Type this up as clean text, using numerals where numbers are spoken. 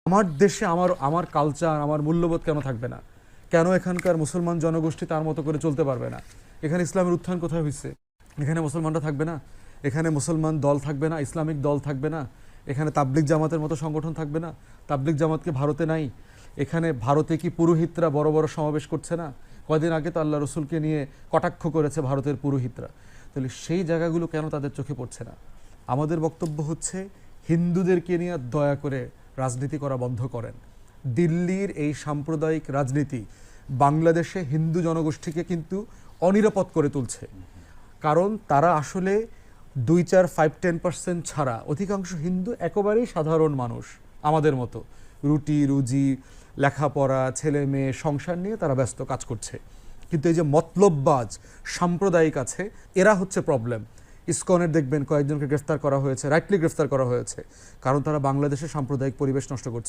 আমার দেশে আমার আমার কালচার, আমার মূল্যবোধ কেন থাকবে না? কেন এখানকার মুসলমান জনগোষ্ঠী তার মতো করে চলতে পারবে না? এখানে ইসলামের উত্থান কোথায় হয়েছে? এখানে মুসলমানরা থাকবে না? এখানে মুসলমান দল থাকবে না? ইসলামিক দল থাকবে না? এখানে তাবলিগ জামাতের মতো সংগঠন থাকবে না? তাবলিগ জামাত কি ভারতে নাই? এখানে ভারতে কি পুরোহিতরা বড় বড় সমাবেশ করছে না? কয়দিন আগে তো আল্লাহ রসুলকে নিয়ে কটাক্ষ করেছে ভারতের পুরোহিতরা। তাহলে সেই জায়গাগুলো কেন তাদের চোখে পড়ছে না? আমাদের বক্তব্য হচ্ছে, হিন্দুদেরকে নিয়ে দয়া করে রাজনীতি করা বন্ধ করেন। দিল্লির এই সাম্প্রদায়িক রাজনীতি বাংলাদেশে হিন্দু জনগোষ্ঠীকে কিন্তু অনিরাপদ করে তুলছে। কারণ তারা আসলে 2, 4, 5, 10% ছাড়া অধিকাংশ হিন্দু একেবারেই সাধারণ মানুষ, আমাদের মতো রুটি রুজি, লেখাপড়া, ছেলে মেয়ে, সংসার নিয়ে তারা ব্যস্ত কাজ করছে। কিন্তু এই যে মতলববাজ সাম্প্রদায়িক আছে, এরা হচ্ছে প্রবলেম। ইসকনের দেখবেন কয়েকজনকে গ্রেফতার করা হয়েছে, রাইটলি গ্রেফতার করা হয়েছে, কারণ তারা বাংলাদেশের সাম্প্রদায়িক পরিবেশ নষ্ট করছে।